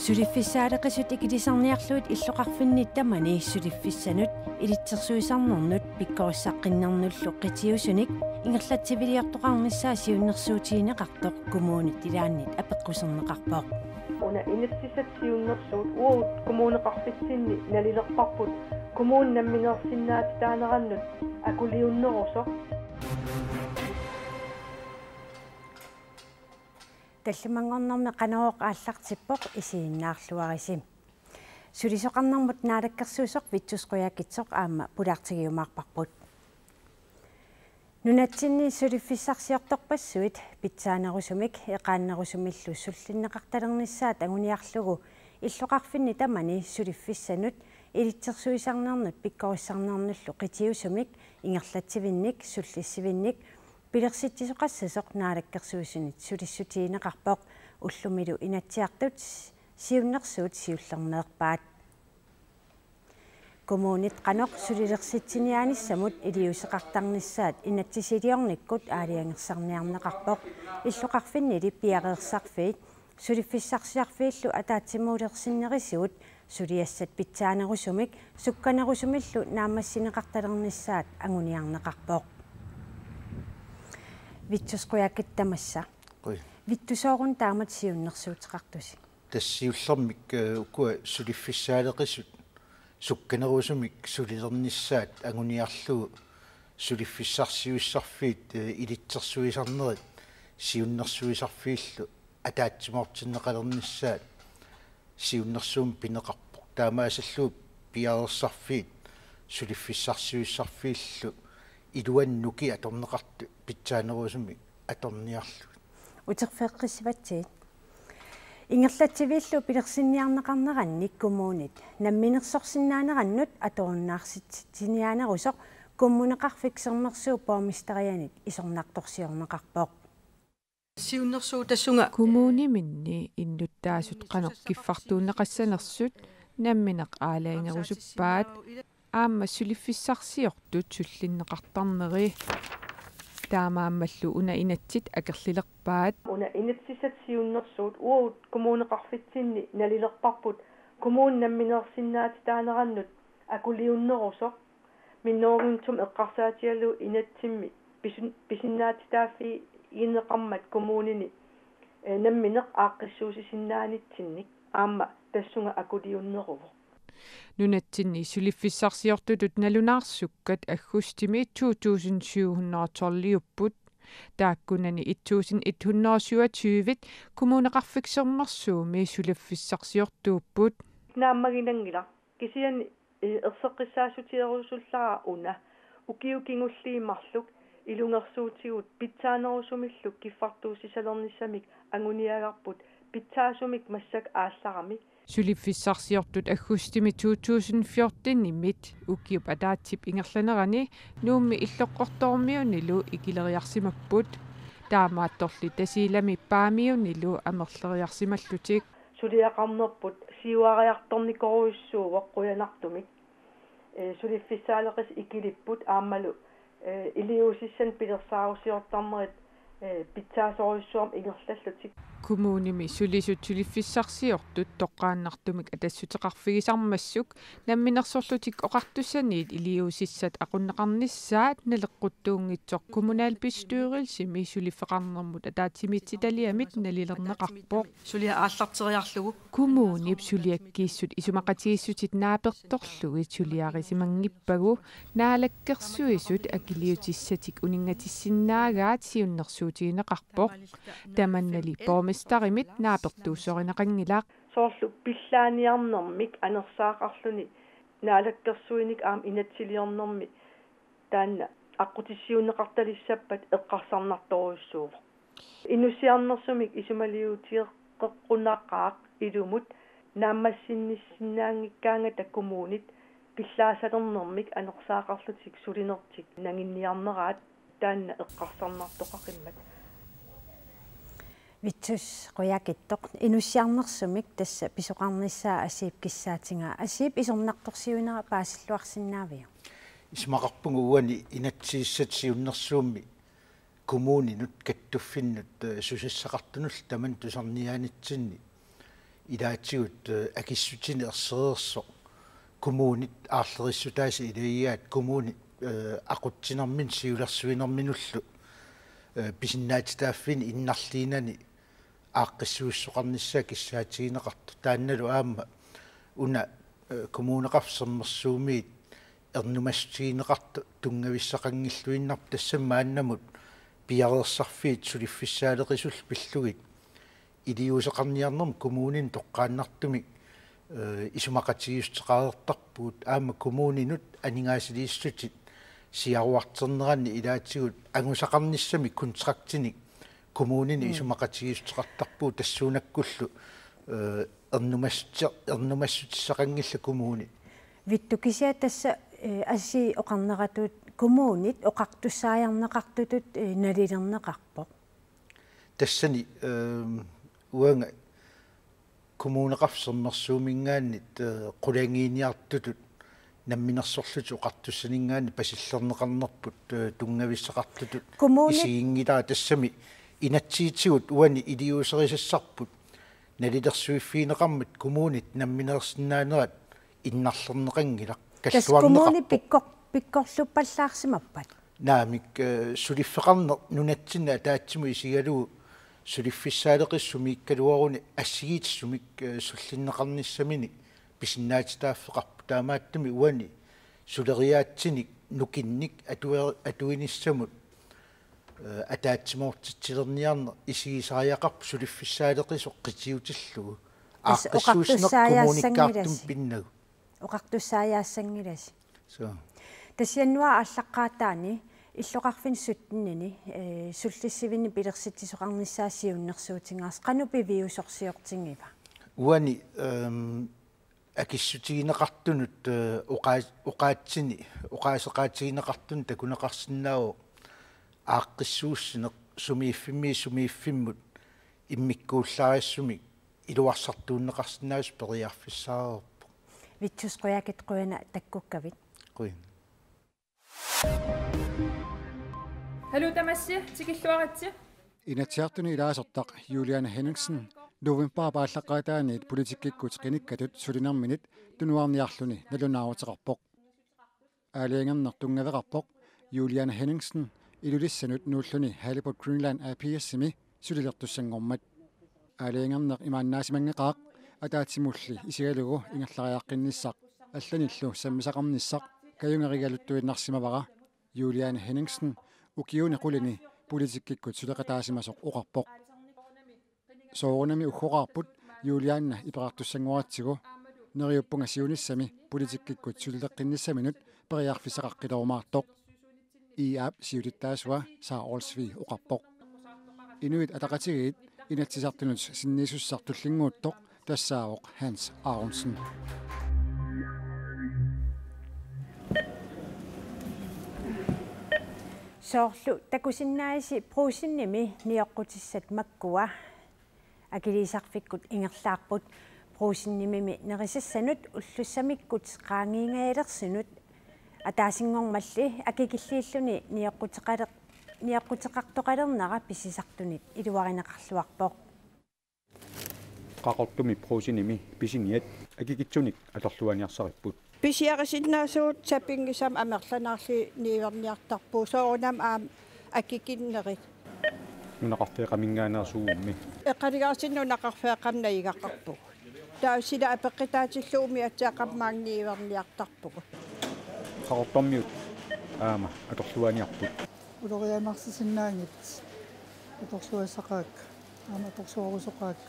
Suliffisaaleqisut ikiliserniarluut иллоqarfinniit tamani suliffissanut ilitsersuisarnernet pikkorissaqqinnernullu qitiusunik ingerlatsiviliortoqarnissaa siunnersuutiineqartoq kumuunit ilaannit apeqquserneqarpoq una inatsissatsiunnersuut uut kumuuneqarfitsinni nalilerparput kumuun namminersinnaati taanerannut akuliunnerusoq таллимангорнэрми qanooq ааллартиппоq isiinnaarluarisim sulisoqarnermut naalakkersuusoq vitsусquyakkitsoq aama pulaartigиумаарparput nunatsinni suliffissarsiortorpassuit pitsaanerusumik eqaannerusumillu sullinneqartalernissaat anguniarlugu иллоqarfinni tamani suliffissanut ilitsersuisarnernet pikkorissarnernullu qitiusumik ingerlatsivinnik sullissivinnik pilersitsisoqassasuq naalakkersuusunit sulissutiineqarpoq ullumilu inatsiartut siunnersuut siullerneerpaat kommunit qanoq sulilersitsinianissamut iliuseqartarnissaat inatsisiliornikkut aaliangersarniarneqarpoq illoqarfinnili piareersarfiit suliffissarsiarfiillu ataatsimuulersinnerisuut suliassat pitsaanerusumik sukkanerusumillu naamassineqartalernissaat anguniarneqarpoq vitsusquyakkittamassa vittusoorun taamat siunnersuutiqartusi тассиуллэрмик укуа сулиффиссаалеқисут сукканерусумик сулилернissaат агуниарлугу сулиффиссарсиуиссарфиит илитсерсуисарнерит сиуннерсуисарфииллу атаатсимаортиннеқалернissaат сиуннерсуум пинеқарпоқ таамаасаллуу пиаерсарфиит сулиффиссарсиуиссарфииллу илуаннуки аторнеқарту питсаанерусумик аторниарлу утерфеққиссиватсиит ингерлатсивииллу пилерсинниарнеқарнеранник кумуунит намминерсорсиннаанераннут аторнаарситсиниаанерусоқ куммунеқарфиксернерсуу поомистерианит исорнарторсиорнеқарпоқ сиуннерсуу тассунга кумууниминни иннуттаасут қанеқ киффартуунеқассанерсут намминеқ аалаингерусуппаат аама сулиффиссарсиортут суллиннеқартарнери таамааммаллу уна инатсит акерлилерпаат уна инатсисатсиуннерсуут уут кумуунеқарфитсинни налилерпарпут кумуун намминерсиннаати таанерannut акулиуннерусоқ миннооруунтум эққарсаатиалу инатсимми писиннаати тааффи инеқармат кумуунини намминеқ ааққиссуусисиннаанитсинник аама тассунга акулиуннеруво нунатсинни сулиффиссарсиортутут налунаарсуккат аггустими 2727 тааккунани 1127 кумунеқарфиксернерсууми сулиффиссарсиортууппут нааммагинангила кисиани ерсеққиссаасутиерусуллара уна укиукингуллииммарлук илунгерсуутигут питсаанерусумиллук киффартуусисалерниссамик ангуниагарпут питсаасумик массак аалларами сулиффиссарсиортут аггустими 2014 имит укиуп атаатсип ингерланерани нуумми иллоққорторумиунилу икилериарсимаппут таамаатторли тасилами паамиунилу амерлериарсималлутик сулиақарнерпут сиуариарторникоруйссууоқ қуянартумик сулиффиссаалеқис икилиппут аамалу илиусиссан пилерсаарусиортарнерит питсаасоруйссуарм ингерлаллутик кумууними сулисут сулиффиссарсиортут тоққааннартумик атассутеқарфигисармассук намминерсорлутик оқартуссаниит илиусиссат ақуннеқарниссаат налеққуттуунгитсоқ коммунаал пистуурилсими сулиффеқарнермут атаатимитситалиамит налилернеқарпоқ сулиа ааллартериарлугу кумуунип сулиаккииссут исумақатигиссутит нааперторлугит сулиарисимангиппагу наалаккерсуисут акилиутиссатик унингатиссиннаагаат сиуннерсуутигинеқарпоқ таманнали поомистаримит наапертуussоринеқангилаақ соорлу пиллааниарнэрмик анерсаақарлуни наалаккерсуиник аам инатсилиорнэрми таанна аққутиссиунеқарталиссаппат эққарсарнарторуйссуува инусиарнерсумик исумалиутиеққуннааққаақ илумут нааммассинниссиннаангиккаангата кумуунит пиллаасалернэрмик анерсаақарлутик сулинертик нангинниарнераат таанна эққарсарнартоқақиммат vitsus qoyakittoq inussiarnersumik tassa pisoqarnissaa asiip kissaatiga asiip isornartorsiunera paasilluarsinnaavia исмақарпугу уани инаtsiissатсиуннэрсуумми коммуунинут каттуффиннут сусассақартунул таман тусарниаанитсинни илаатигут акиссутини ерсеерсо коммунит аарлерissutaasi илиаат коммунит aqutsinarmin siulersuinermiнуллу писиннаатитааффини иннарлиинани ааққиссуиссоқарниссаа киссаатигинеқарту таанналу аама уна коммунеқарсермерсуумиит эрнумассутигинеқарту тунгависсақангиллуиннар тассамааннамут пиареерсарфиит сулиффиссаалеқисул пиллугит илиусеқарниарнерм коммунин тоққааннартуми исумақатигиустеқареертарпуут аама коммунинут анигаасилииссутит сиаруартернеранни илаатигут ангусақарниссами контрактини коммунини исумақатигиустеқартарпуу тассуунаккуллу эрнумассутиссақангилла коммуни виттукисиа тасса аси оқарнератут коммунит оқартуссааярнеқартутут налилернеқарпоқ тассани уанга коммунеқарсермерсуумингааннит қулангииниартутут намминерсорлуту оқартуссанингаани пасиллернеқарнерпут тунгависсақартутут исигингилаа тассами инатсиитигут уани илиусерисассарпут налилерсуиффиинеқармут коммунит намминерсинаанерат иннарлернеқангилақ коммуни пиккорлуппаллаарсимаппат наамик сулиффеқарнер нунатсина таатсиму исигалуу сулиффиссаалеқиссумииккалуаруни ассигиитсумик суллиннеқарниссамини писиннаатитааффеқарпу таамааттами уани сулериаатсиник нукинник атуиниссамут атаатсимоортитсилерниарнер исигисааяқарпу сулиффиссаалеқисо қитиутиллугу ааққиссуусинеқ коммуникаартум пиннагу оқартуссааяассангилас со тасианнуа аллаққаатаани иллоқарфин суттиннини суллиссивини пилерситсисоқарниссаассиуннэрсуутингаарс қанупи виусорсиортингива уани акиссутигинеқартунут оқаатсини оқаасеқаатигинеқартун такунеқарсинааву ааққиссууссинеқ сумииффиммут иммиккууллаариссуми илуарсартууннеқарсинаавис периарфиссаарерпо витсус қуякит қуяна таккуккавит қуин Hallo тамасси тикиллуаратси инатсиартуни илаасертақ Юлиана Хеннингсен новембер пааллаққаатааниит политиккиккут қиниккатут сулинарминит тунуарниарлуни налунааутеқарпоқ аалиангернертунгавеқарпоқ Юлиана Хеннингсен илулиссанут нууллуни Halibut Greenland APS-сими сулилертуссангормат аалиангернеқ имааннаасимангеқаақ атаатсимулли исигалугу ингерлариаққинниссақ алланиллу саммисақарниссақ каюнгеригалуттуиннарсимавара Юлиана Хеннингсен укиуни qulini политиккиккут сулеқатаасимасоқ оқарпоқ соорунами уххоқарпут Юлианна ипеқартуссангуатсигу нериуппунга сиуниссами политиккиккут сулилеққинниссаминут периарфисақаққилоормаартоқ иап сиулиттаасуа саорсви оқарпоқ инуит атақатигиит инатсисартунут синнисуссартуллингууттоқ тассаавоқ Hans Aronsen соорлу такусиннааси пруусинними ниоққутиссат маккуа акилисарфиккут ингерлаарпут пруусиннимими нерисассанут уллуссамиккут qaangiingailерсинут атаасингормалли акикиллииллуни ниоққутеқартоқалернера писисартунит илуаринеқарлуарпоқ qaqortumi pruusinimi pisiniat akikitsunik atorluaniarsaripпут писиарисиннаасуут сапингисам амерланаарли нииверниартарпуу соорунам аам акикиннерит нунақарфеқамингаанаасууумми эққалигаасинну нақарфеқамна игаққарпуг таусила апеққитаатиллуumi атсаақаммаангнииверниартарпугу qaqortormiut аама аторлуаниарпут улориамарсисиннаангит аторсуассақаак аама аторсуарусоқаак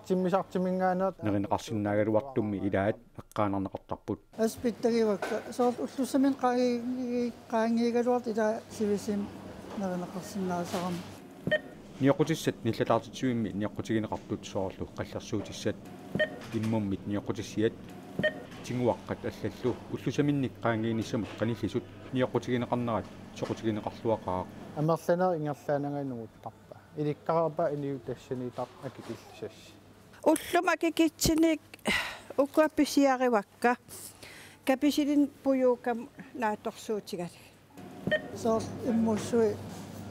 тиммисартимингаанерат неринеқарсиннаагалуартумми илаат эққаанарнеқартарпут аспиттагивакка соор уллуссамин qaangiigaluart ила сивисим неринеқарсиннаасарам ниоқутиссат ниллатаартитсуимми ниоқутигинеқартут соорлу қаллерсуутиссат иммуммит ниоқутиссиат тингуаққат аллаллу уллусаминник qaangiinissамут qanillисут ниоқутигинеқарнерат соқутигинеқарлуақаа амерланер ингерлаанагаанугуттарпа иликкарапа иниутассанитар акикиллисасси уллума кикитсиник укуапписиаривакка каписилин пуюукам нааторсуутигат соор иммуссуи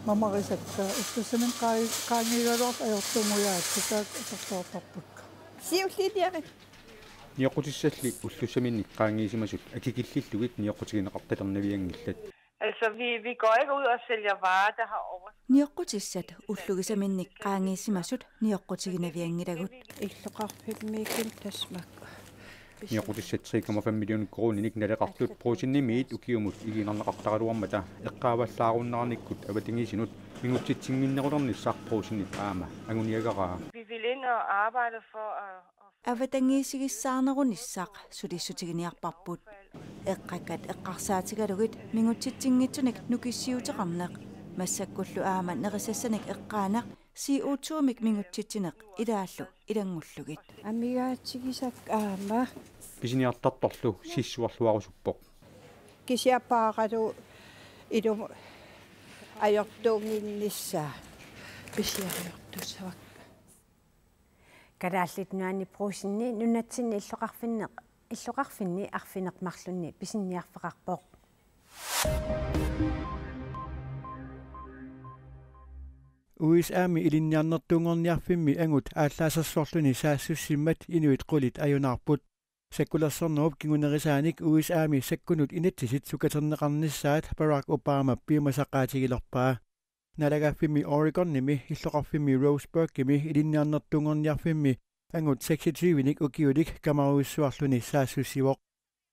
мамарисакка уллуссамин qaangiigaluart ajortumuyaat ситаак аторсуартарпукка Siulliniaqit. Niaqutissallик ullusaminnik qaangiisimasut akikillilluit niaqutigineqartalernaviangillat. Altså, vi går ikke ud og sælger varer, der har over. Niaqutissat ullugisaminnik qaangiisimasut niaqutigineviangilagut. Illuqarpimmiikin tasmak. Niaqutissat 3,5 millioner kroner naleqartut proosinnimiit ukiumut igiinerneqartaraluarmata eqqaavallaarunnaarnikkut avatingisinut mingutsitsinginnerulernissaaq proosinnit aama anguniagaraa. Vi vil ind og arbejde for at Avatangiisigissaarnerunnissaaq sulissutigiниarparput eqqakat eqqarsaatigalugit mingutsitsingitsunik nukissiuteqarneq массаккуллу аама нерисассаник эққаанақ CO2-мик мингутситсинеқ илааллу илангуллугит амигаатсигисак аама писиниартарторлу сиссуарлуарусуппоқ кисиаппаагалу илум ajortuunginnissаа писиариортуссавак калааллит нуани проусинни нунатсинни иллоқарфинни арфинеқмарлунни писинниарфеқарпоқ USAmi ilinniarnertuungorniarfimmi angut aalлаасерсорлуни саассуссиммат инуит qulit ajunarput sakkulersornuup kingunerisaanik USAmi sakkunut inatsisит sukaterneqarnissaat Barack Obama piumasaqaatigilerpaa nalagaffimmi Oregonnimi illoqarfimmi Roseburgimi ilinniarnertuungorniarfimmi angut 26-nik ukiulik kamaruissuarluni saassussivoq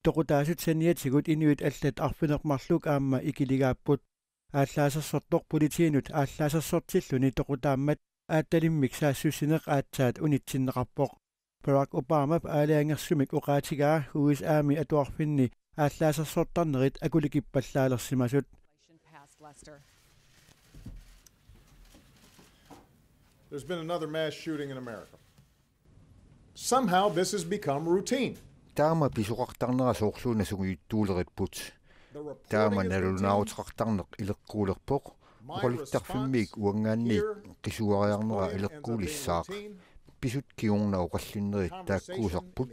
toqutaasut saniatigut inuit allat arfinermarluk aamma ikiligaaput ааллаасерсортор политиинут ааллаасерсортиллуни тоқутааммат аатталиммик саассуссинеқ аатсаат унитсиннеқарпоқ Barack Obama аалаангерсумик уқаатигаа USAми атуарфинни ааллаасерсортарнерит акуликиппаллаалерсимасут There's been another mass shooting in America. Somehow this has become routine. Таама писоқартарнера соорлуuna сугиуттуулериппут таама налунаарутеқартарнеқ илеққуулерпоқ оқалиттарфиммиик уангаанниит қисуариарнера илеққуулиссаақ писут киорнау қаллиннерит тааккуусарпут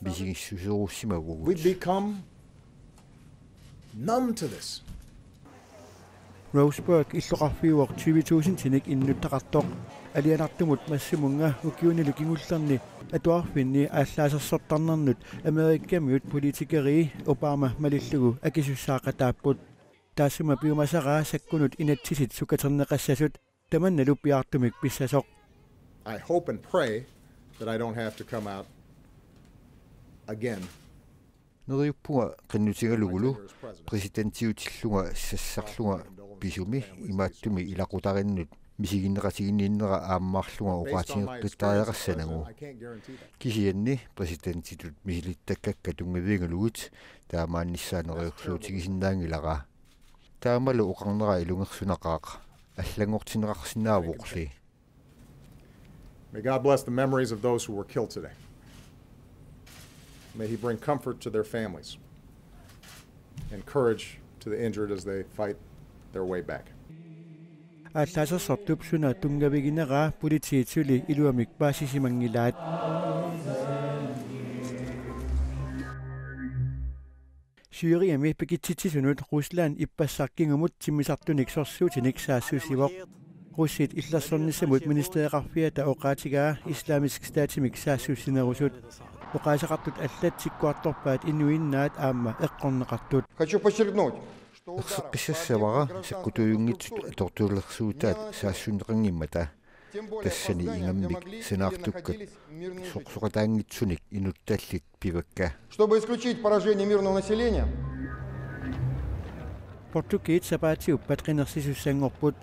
бисигиссусеруссимагугут We become numb to this. Roseburg иллоқарфиуоқ 20,000 тиник иннуттақартоқ алианартумут массимунга укиунилу кингуллерни атуарфинни ааллаасерсортарнернут америккамиут политикери Obama малиллугу акисуссаақатааппут таассума пиумасараа саккунут инатсисит сукатернеқассасут таманналу пиартумик писсасоқ I hope and pray that I don't have to come out again. Neriuppuga qinnutigalugulu presidenttiutillunga sassarlunga pisumi imaattumi ilaqutarinnut misiginneqatiginniinnera aammarlunga uqaatigeqqitaajaqassanagu kisianni presidenttitut misilittakkakka tungaviingalugut taamaannissaaneriurluutigisinnaangilaqa taamalu uqarnera ilungersunaqaaq аллангортинеқарсинааvuqli May God bless the memories of those who were killed today. May He bring comfort to their families and courage to the injured as they fight their way back. ааллаасерсортупсуна тунгавигинераа политиитсули илуамик паасисимангилаат Syrien pekitsitsisунут Rusland иппассаркингумут тиммисартуник сорсуутиник саассусивоқ Russit иллерсорнissamут министериқарфиата оqaatigaa Islamisk Statimik саассуссинерусут оqaасақартут аллатсиккуарторпаат инуиннаат аама эққорнеқартут Хочу подчеркнуть qissassavara sakkutuyunngitsut tortuulersuutaat saassuniqangimmata тассани инgamмик сенаартуккат соқсоқатаангитсуник инутталлит пивакка чтобы исключить поражение мирного населения Португит сапаатиуппат qinерсисуссангорпут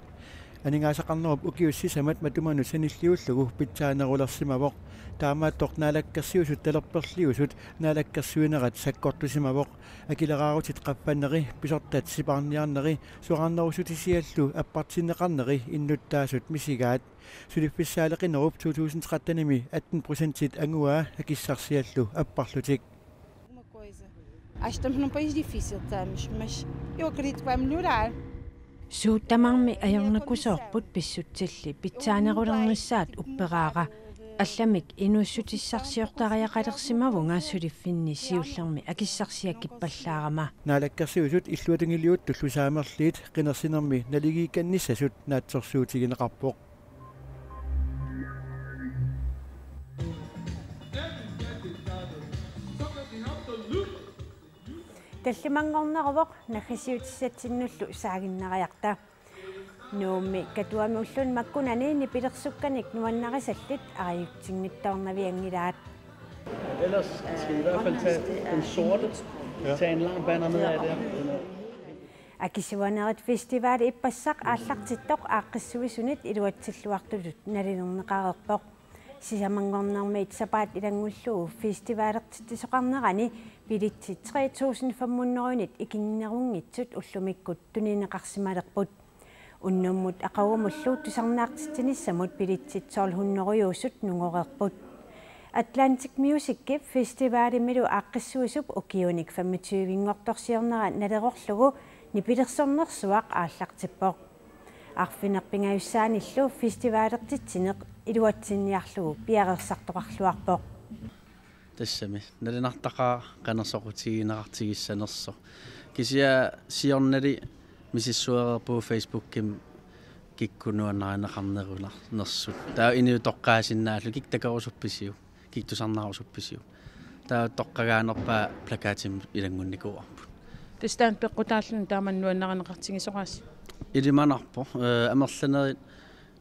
анигаасақарнеруп укиуссисамат матуману саниллиуллугу питсаанерулерсимавоқ таамааттоқ наалаккерсиусут талерперлиусут наалаккерсуинерат саккортусимавоқ акилераарутит қаппаннери писортат сипаарниарнери суарнерусутисиаллу аппартиннеқарнери иннуттаасут мисигаат сулиффиссаалеқинеруп 2013-ми 18% ангуаа акиссарсиаллу аппарлутик Acho que estamos num país difícil, estamos, mas eu acredito que vai melhorar. Suuttamarmi ajornakusoorput pissutsilli pitsaanерулернissaat upperaaqa алламик инуссутиссарсиортариақалерсимавунга сулиффинни сиуллерми акиссарсиаккиппаллаарама наалаккерсиусут иллуатангилиут туллусаамерлиит qinерсинерми налигиикканниссасут наатсорсуутигинеқарпоқ таллимангорнеровоқ наггасиутиссатсиннуллу саагиннариарта нууми катуами уллун маккунани нипилерсукканик нуаннарисаллит ариуттингиттаорнавиангилаат. Ellers skal I i hvert fald tage den sorte, tage en lang banner ned af der. Акисуанерит фестивал иппассақ ааллартиттоқ ааққиссуисунит илуатсиллуартулут налинернеқарерпоқ сисамангорнермиит сапаат илангуллуу фестивалертитсоқарнерани билитси 3500 икингнерунгитсут уллумиккут тунинеқарсималерпут уннуммут ақаугумуллуу тусарнаартитсиниссамут билитси 1200 нунгорерпут Atlantic Music Festival милу ааққиссуисуп укиуник 25-ингорторсиорнера налерорлугу нипилерсорнерсуақ ааллартиппоқ арфинерпингаюссааниллу фестивалертитсинеқ илуатсинниарлугу пиарерсартоқарлуарпоқ тассами налинартақаа канерсоқутигинеқартигиссанерсо кисиа сиорнали мисиссуерерпу Facebook-ким киккунуаннаранеқарнеруларнерсут таа иниу тоққаасиннааллу киктакорусупписиу киктусарнаарусупписиу таа тоққагаанерпаа плакаатим илангунникуарпут тестаан пеққутааллун тааманнуаннаранеқартигисоқаас илиманарпо амерланери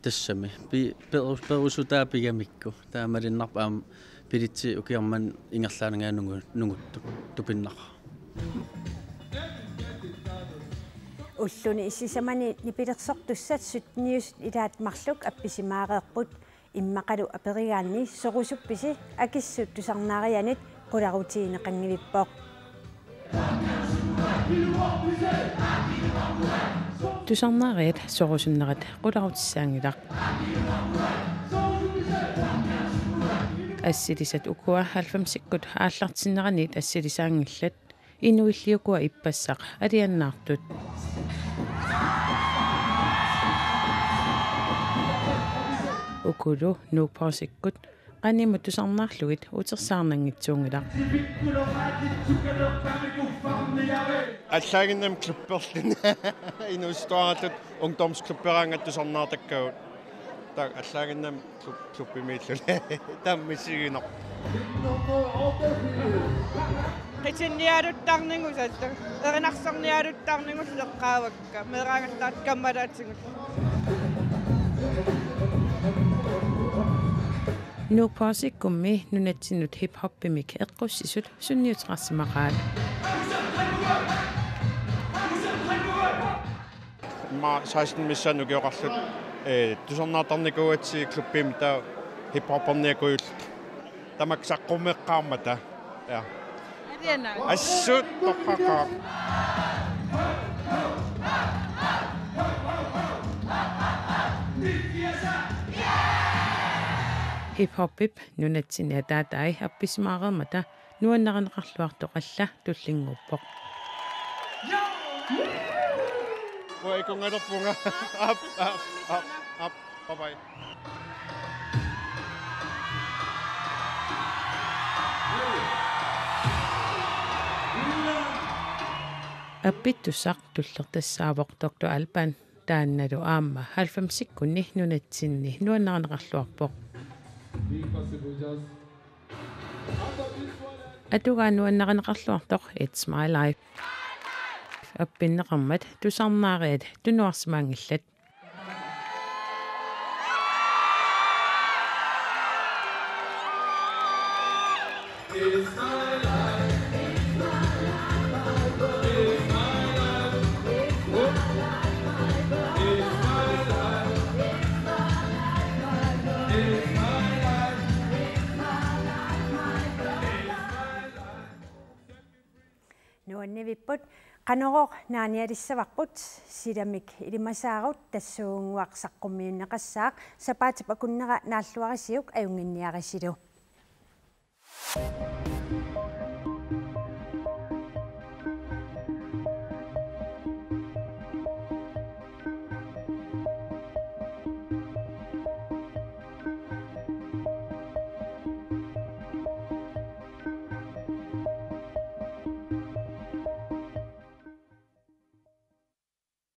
тассами перусутаа пигамикку таамалиннарпа аам пилитси укиарман ингерлаангаанугу нугутту тупиннара уллуни иссисамани нипилерсортуссат сутниус илаат марлук апписимаареерпут иммақалу аперигаанни сорусупписи акиссут тусарнаарианит qularuutiineqanngivippoq тусарнаариат сорусуннерат qularutissaangilaq ассилисат укуа 90-сиккут ааллартиннеранит ассилисаангиллат инуиллиукуа иппассақ алианнаартут укулу нуупаусиккут qaниму тусарнаарлугит утерсаарнангитсуунгилақ аллагиннам клупперлин инустоаратут унгдомсклуппераангат тусарнаартаккагут так аллагиннам клуппимииллуна таммисигинер qitsinnialuttaarningusalla erinarsornialuttaarningulleqqaavakka meeraangattaat kammalaatsingut нуупаасиккумми нунатсинут хип-хоппимик эққуссисут сунниутеқарсимақаат ма 16 миссану геоқарлут тусарнаатарникуатси клуппим таа хип-хопперниакуйулт тамак саққумеққармата я ассут тоққақа хип-хоппип нунатсиниа таатай апписмаареермата нуаннаринеқарлуартоқалла туллингуппоқ Ой-конгадерпунга ап бай аппиттусақ туллертассаавоқ доктор Албан таанналу аама 90-сиккунни нунатсинни нуаннаринеқарлуарпоқ атугааннуаннаринеқарлуартоқ It's My Life аппиннеқармат тусарнаариат тунуарсимаангиллат нуаннивиппут qanoroq naanialissavaqput silamik ilimasaaruut tassuunguaqsaqqummiunneqassaaq sapaatip akunnera naalluarisiuk ajunginniarisilu